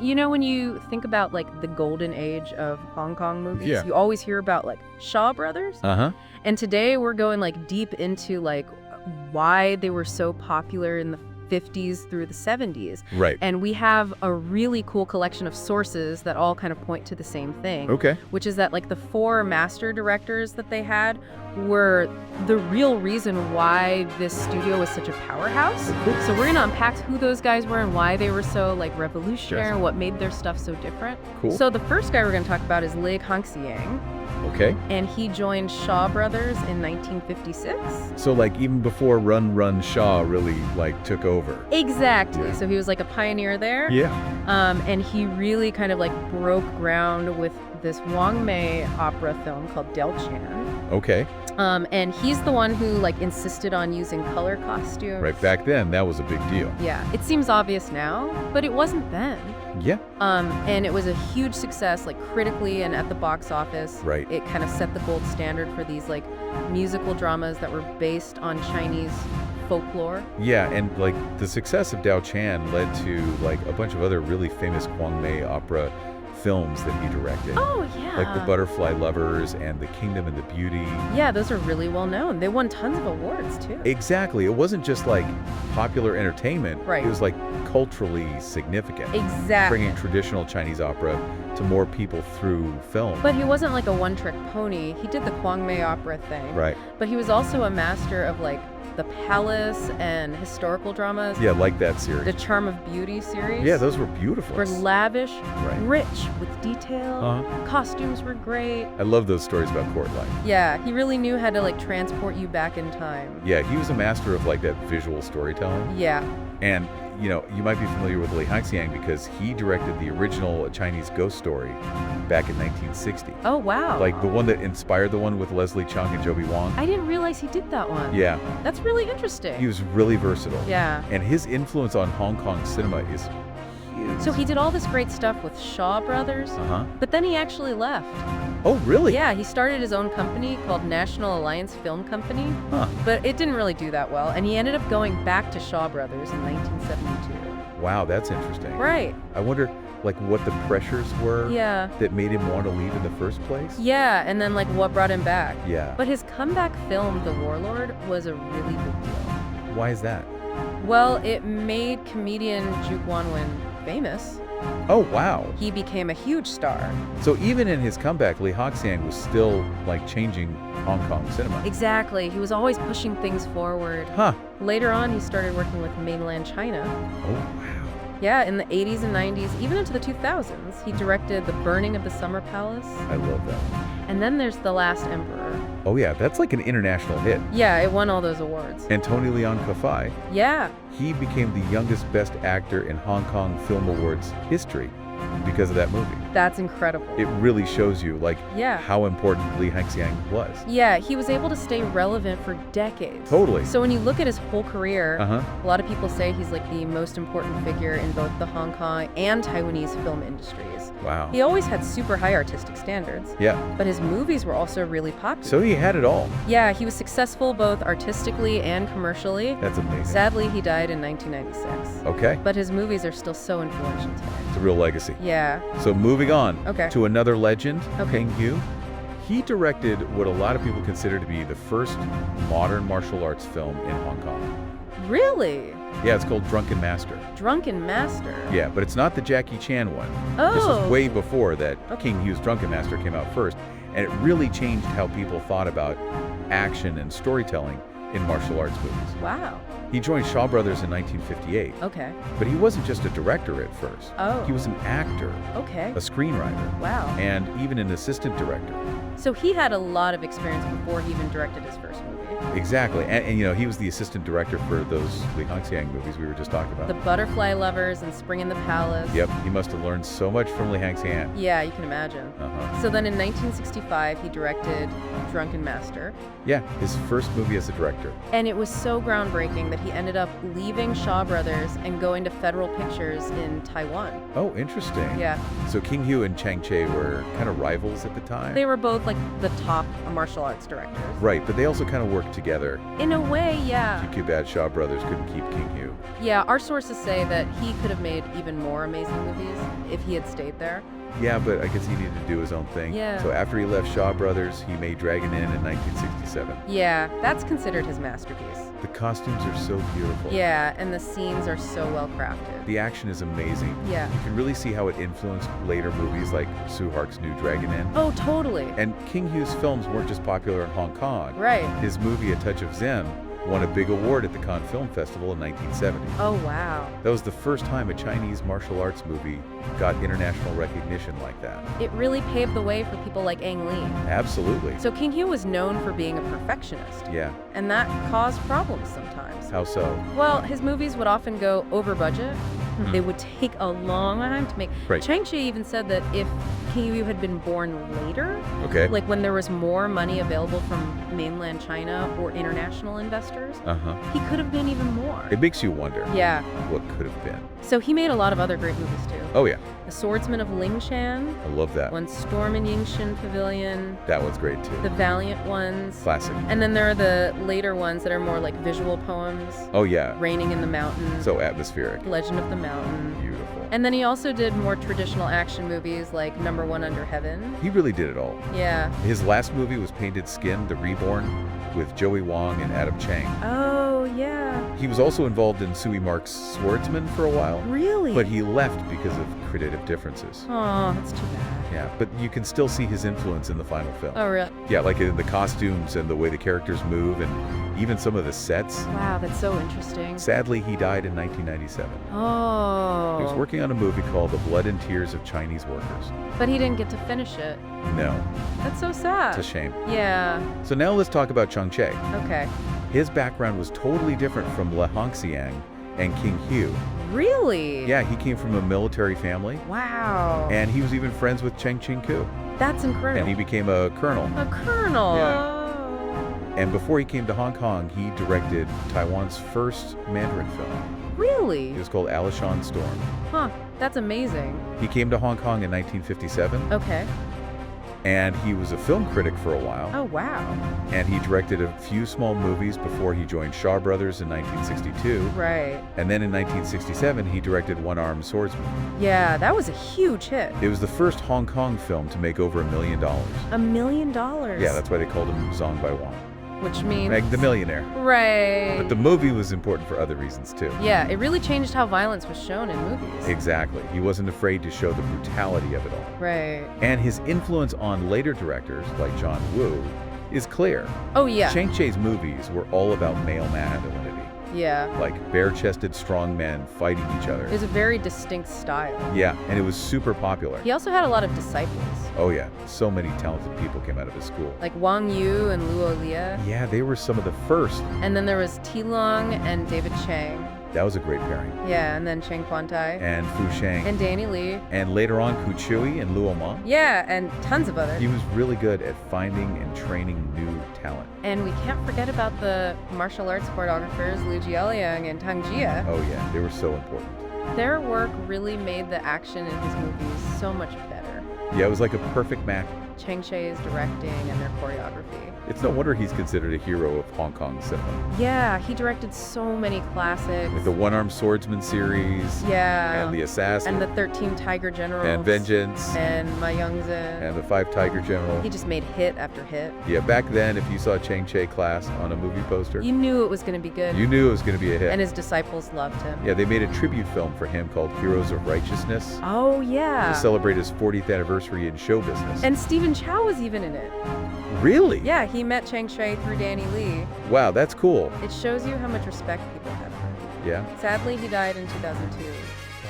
You know, when you think about, like, the golden age of Hong Kong movies, Yeah. you always hear about, like, Shaw Brothers. Uh-huh. And today we're going, like, deep into, like, why they were so popular in the 50s through the 70s. Right. And we have a really cool collection of sources that all kind of point to the same thing. Okay. Which is that, like, the 4 master directors that they had were the real reason why this studio was such a powerhouse. Cool. So we're going to unpack who those guys were and why they were so, like, revolutionary, Yes. what made their stuff so different. Cool. So the first guy we're going to talk about is Li Hanxiang, Okay. and he joined Shaw Brothers in 1956. So, like, even before Run Run Shaw really, like, took over. Exactly. Yeah. So he was, like, a pioneer there. Yeah. And he really kind of, like, broke ground with this Huangmei opera film called Del Chan. Okay. And he's the one who, like, insisted on using color costumes. Right. Back then, that was a big deal. Yeah. It seems obvious now, but it wasn't then. Yeah. And it was a huge success, like, critically and at the box office. Right. It kind of set the gold standard for these, like, musical dramas that were based on Chinese folklore. Yeah, and, like, the success of Dao Chan led to, like, a bunch of other really famous Huangmei opera films that he directed. Oh, yeah. Like The Butterfly Lovers and The Kingdom and the Beauty. Yeah, those are really well known. They won tons of awards, too. Exactly. It wasn't just, like, popular entertainment. Right. It was, like, culturally significant. Exactly. Bringing traditional Chinese opera to more people through film. But he wasn't like a one-trick pony. He did the Huangmei opera thing. Right. But he was also a master of, like, the palace and historical dramas. Yeah, like that The series. Charm of Beauty series. Yeah, those were beautiful. were lavish, Right. rich with detail. Uh-huh. Costumes were great. I love those stories about court life. Yeah, he really knew how to, like, transport you back in time. Yeah, he was a master of, like, that visual storytelling. Yeah. And, you know, you might be familiar with Li Hanxiang because he directed the original Chinese ghost story back in 1960. Oh, wow. Like the one that inspired the one with Leslie Chung and Joby Wong. I didn't realize he did that one. Yeah, That's really interesting. he was really versatile. Yeah. And his influence on Hong Kong cinema is huge. So he did all this great stuff with Shaw Brothers, Uh-huh. but then he actually left. Oh, really? Yeah, he started his own company called National Alliance Film Company, Huh. but it didn't really do that well, and he ended up going back to Shaw Brothers in 1972. Wow, that's interesting. Right. I wonder, like, what the pressures were Yeah. that made him want to leave in the first place? Yeah, and then, like, what brought him back? Yeah. But his comeback film, The Warlord, was a really big deal. Why is that? Well, it made comedian Chu Yuan famous. Oh, wow. He became a huge star. So even in his comeback, Li Hanxiang was still, like, changing Hong Kong cinema. Exactly. He was always pushing things forward. Huh. Later on, he started working with mainland China. Oh, wow. Yeah, in the 80s and 90s, even into the 2000s, he directed The Burning of the Summer Palace. I love that one. And then there's The Last Emperor. Oh, yeah, that's like an international hit. Yeah, it won all those awards. And Tony Leon Kafai, Yeah. he became the youngest Best Actor in Hong Kong Film Awards history because of that movie. That's incredible. It really shows you, like, Yeah. how important Li Hanxiang was. Yeah, he was able to stay relevant for decades. Totally. So when you look at his whole career, Uh-huh. a lot of people say he's like the most important figure in both the Hong Kong and Taiwanese film industries. Wow. He always had super high artistic standards, Yeah. but his movies were also really popular. So he had it all. Yeah, he was successful both artistically and commercially. That's amazing. Sadly, he died in 1996. Okay. But his movies are still so influential today. It's a real legacy. Yeah. So moving on Okay. to another legend, Okay. KungFu. He directed what a lot of people consider to be the first modern martial arts film in Hong Kong. Really? Yeah, it's called Drunken Master. Drunken Master? Yeah, but it's not the Jackie Chan one. Oh. This was way before that. Okay. KungFu's Drunken Master came out first, and it really changed how people thought about action and storytelling in martial arts movies. Wow. He joined Shaw Brothers in 1958, Okay. but he wasn't just a director at first. Oh. He was an actor, Okay. a screenwriter, Wow. and even an assistant director. So he had a lot of experience before he even directed his first movie. Exactly. And, you know, he was the assistant director for those Li Hanxiang movies we were just talking about. The Butterfly Lovers and Spring in the Palace. Yep, he must have learned so much from Li Hanxiang. Yeah, you can imagine. Uh-huh. So then in 1965, he directed Drunken Master. Yeah, his first movie as a director. And it was so groundbreaking that he ended up leaving Shaw Brothers and going to Federal Pictures in Taiwan. Oh, interesting. Yeah. So KungFu and Chang Cheh were kind of rivals at the time? They were both like the top martial arts directors. Right, but they also kind of worked together together. In a way, yeah. Too bad Shaw Brothers couldn't keep King Hu. Yeah, our sources say that he could have made even more amazing movies if he had stayed there. Yeah, but I guess he needed to do his own thing. Yeah. So after he left Shaw Brothers, he made Dragon Inn in 1967. Yeah, that's considered his masterpiece. The costumes are so beautiful. Yeah, and the scenes are so well crafted. The action is amazing. Yeah. You can really see how it influenced later movies like Suhark's new Dragon Inn. Oh, totally. And King Hu's films weren't just popular in Hong Kong. Right. His movie A Touch of Zen won a big award at the Cannes Film Festival in 1970. Oh, wow. That was the first time a Chinese martial arts movie got international recognition like that. It really paved the way for people like Ang Lee. Absolutely. So King Hu was known for being a perfectionist. Yeah. And that caused problems sometimes. How so? Well, his movies would often go over budget. They would take a long time to make. Right. Chang Cheh even said that if King Hu had been born later, Okay. like when there was more money available from mainland China or international investors, he could have been even more. It makes you wonder Yeah. what could have been. So he made a lot of other great movies too. Oh, yeah. The Swordsman of Lingshan, I love that. One Storm in Yingshan Pavilion, That one's great, too. The Valiant Ones. Classic. And then there are the later ones that are more like visual poems. Oh, yeah. Raining in the Mountain. So atmospheric. Legend of the Mountain. Beautiful. And then he also did more traditional action movies like Number One Under Heaven. He really did it all. Yeah. His last movie was Painted Skin, The Reborn, with Joey Wong and Adam Chang. Oh, yeah. He was also involved in Sui Mark's Swordsman for a while, Really? but he left because of creative differences. Oh, that's too bad. Yeah, but you can still see his influence in the final film. Oh, really? Yeah, like in the costumes and the way the characters move and even some of the sets. Wow, that's so interesting. Sadly, he died in 1997. Oh. He was working on a movie called The Blood and Tears of Chinese Workers. But he didn't get to finish it. No, That's so sad. it's a shame. Yeah. So now let's talk about Chang Cheh. Okay. His background was totally different from Li Hanxiang and King Hu. Really? Yeah, he came from a military family, Wow. and he was even friends with Cheng Ching-ku, That's incredible. and he became a colonel. A colonel. Yeah. Oh. And before he came to Hong Kong, he directed Taiwan's first Mandarin film. Really? It was called Alishan Storm. Huh. That's amazing. He came to Hong Kong in 1957, Okay. and he was a film critic for a while. Oh, wow. And he directed a few small movies before he joined Shaw Brothers in 1962. Right. And then in 1967, he directed One-Armed Swordsman. Yeah, that was a huge hit. It was the first Hong Kong film to make over $1 million. $1 million. Yeah, that's why they called him Zong Bai Wang. Which means. Meg the Millionaire. Right. But the movie was important for other reasons, too. Yeah, it really changed how violence was shown in movies. Exactly. He wasn't afraid to show the brutality of it all. Right. And his influence on later directors, like John Woo, is clear. Oh, yeah. Chang Cheh's movies were all about male masculinity, Yeah. like bare-chested, strong men fighting each other. It was a very distinct style. Yeah, and it was super popular. He also had a lot of disciples, Oh, yeah. So many talented people came out of his school. like Wang Yu and Luo Lia. Yeah, they were some of the first. And then there was Ti Long and David Chang. That was a great pairing. Yeah, and then Cheng Kuan-tai. And Fu Shang. And Danny Lee. And later on, Ku Chui and Luo Ma. Yeah, and tons of others. He was really good at finding and training new talent. And we can't forget about the martial arts choreographers Liu Jialiang and Tang Jia. Oh, yeah. They were so important. Their work really made the action in his movies so much better. Yeah, it was like a perfect match. Chang Cheh's directing and their choreography. It's no wonder he's considered a hero of Hong Kong cinema. Yeah, he directed so many classics. Like the One-Armed Swordsman series. Yeah. And The Assassin. And the 13 Tiger Generals. And Vengeance. And Ma Yongzhen. And the 5 Tiger General. He just made hit after hit. Yeah, back then, if you saw Chang Cheh class on a movie poster, You knew it was going to be good. you knew it was going to be a hit. And his disciples loved him. Yeah, they made a tribute film for him called Heroes of Righteousness Oh, yeah. to celebrate his 40th anniversary in show business. And Stephen Chow was even in it. Really? Yeah, he met Chang Cheh through Danny Lee. Wow, that's cool. It shows you how much respect people have for him. Yeah. Sadly, he died in 2002. He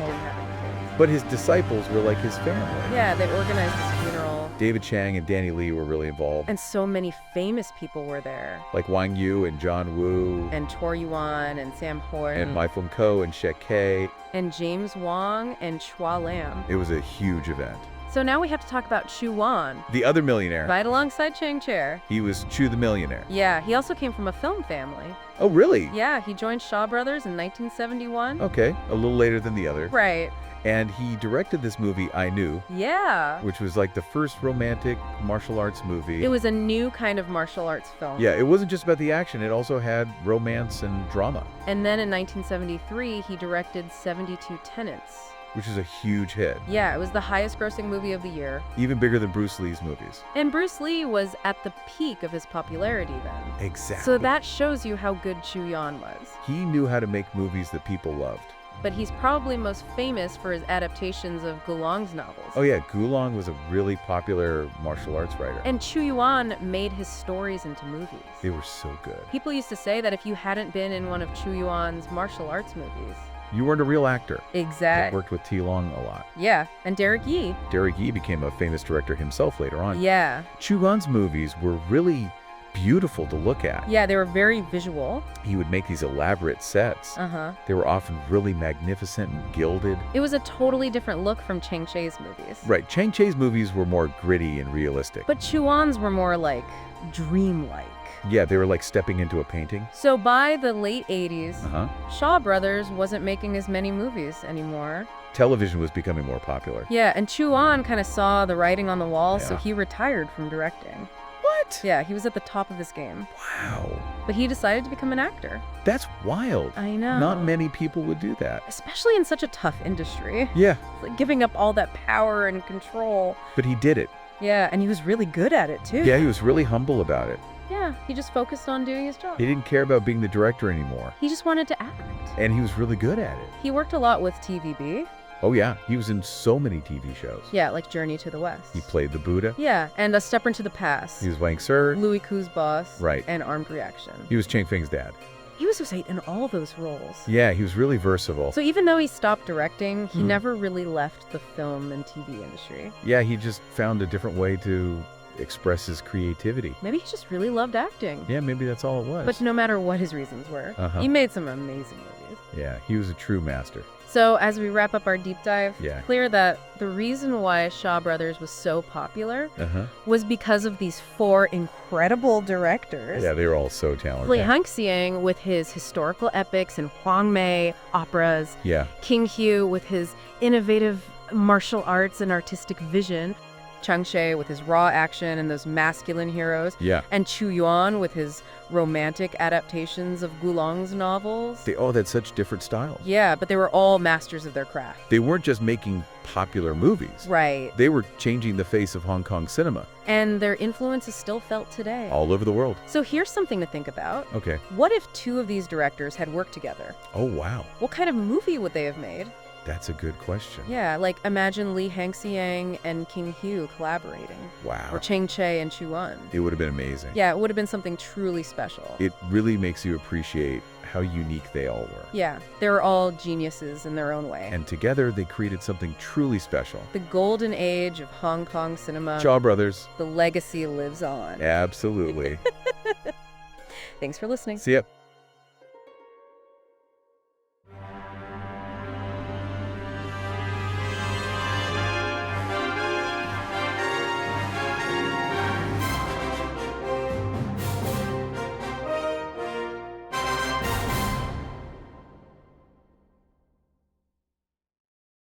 didn't have any kids. But his disciples were like his family. Yeah, they organized his funeral. David Chang and Danny Lee were really involved. And so many famous people were there. Like Wang Yu and John Woo. And Chu Yuan and Sam Horton. And Mai Fung Ko and Shek Kei. And James Wong and Chua Lam. It was a huge event. So now we have to talk about Chu Yuan. The other millionaire. Right alongside Chang Cheh. He was Chu the Millionaire. Yeah, he also came from a film family. Oh, really? Yeah, he joined Shaw Brothers in 1971. Okay, a little later than the other. Right. And he directed this movie, I Knew, Yeah. which was like the first romantic martial arts movie. It was a new kind of martial arts film. Yeah, it wasn't just about the action. It also had romance and drama. And then in 1973, he directed 72 Tenets. Which is a huge hit. Yeah, it was the highest grossing movie of the year. Even bigger than Bruce Lee's movies. And Bruce Lee was at the peak of his popularity then. Exactly. So that shows you how good Chu Yuan was. He knew how to make movies that people loved. But he's probably most famous for his adaptations of Gulong's novels. Oh yeah, Gulong was a really popular martial arts writer. And Chu Yuan made his stories into movies. They were so good. People used to say that if you hadn't been in one of Chu Yuan's martial arts movies. You weren't a real actor. Exactly. Worked with T. Long a lot. Yeah, and Derek Yee. Derek Yee became a famous director himself later on. Yeah. Chu Yuan's movies were really beautiful to look at. Yeah, they were very visual. He would make these elaborate sets. Uh-huh. They were often really magnificent and gilded. It was a totally different look from Chang Cheh's movies. Right, Chang Cheh's movies were more gritty and realistic. But Chu Yuan's were more like dreamlike. Yeah, they were like stepping into a painting. So by the late 80s, Uh-huh. Shaw Brothers wasn't making as many movies anymore. Television was becoming more popular. Yeah, and Chu Yuan kind of saw the writing on the wall, so Yeah. he retired from directing. What? Yeah, he was at the top of his game. Wow. But he decided to become an actor. That's wild. I know. Not many people would do that. Especially in such a tough industry. Yeah, It's like giving up all that power and control. but he did it. Yeah, and he was really good at it, too. Yeah, he was really humble about it. Yeah, he just focused on doing his job. He didn't care about being the director anymore. He just wanted to act. And he was really good at it. He worked a lot with TVB. Oh yeah, he was in so many TV shows. Yeah, like Journey to the West. He played the Buddha. Yeah, and A Step Into the Past. He was Wang Sir. Louis Ku's boss. Right. And Armed Reaction. He was Chang Feng's dad. He was so great in all those roles. Yeah, he was really versatile. So even though he stopped directing, he Hmm. never really left the film and TV industry. Yeah, he just found a different way to express his creativity. Maybe he just really loved acting. Yeah, maybe that's all it was. But no matter what his reasons were, Uh-huh. he made some amazing movies. Yeah, he was a true master. So as we wrap up our deep dive, Yeah. clear that the reason why Shaw Brothers was so popular Uh-huh. was because of these four incredible directors. Yeah, they were all so talented. Li Hanxiang with his historical epics and Huangmei operas, Yeah. KungFu with his innovative martial arts and artistic vision, Chang Cheh with his raw action and those masculine heroes, Yeah. and Chu Yuan with his romantic adaptations of Gulong's novels. They all had such different styles. Yeah, but they were all masters of their craft. They weren't just making popular movies. Right. They were changing the face of Hong Kong cinema And their influence is still felt today. all over the world. So here's something to think about. Okay. What if two of these directors had worked together? Oh, wow. What kind of movie would they have made? That's a good question. Yeah, like imagine Li Hanxiang and KungFu collaborating. Wow. Or Chang Cheh and Chu Yuan. It would have been amazing. Yeah, it would have been something truly special. It really makes you appreciate how unique they all were. Yeah, they were all geniuses in their own way. And together, they created something truly special. The golden age of Hong Kong cinema. Shaw Brothers. The legacy lives on. Absolutely. Thanks for listening. See ya.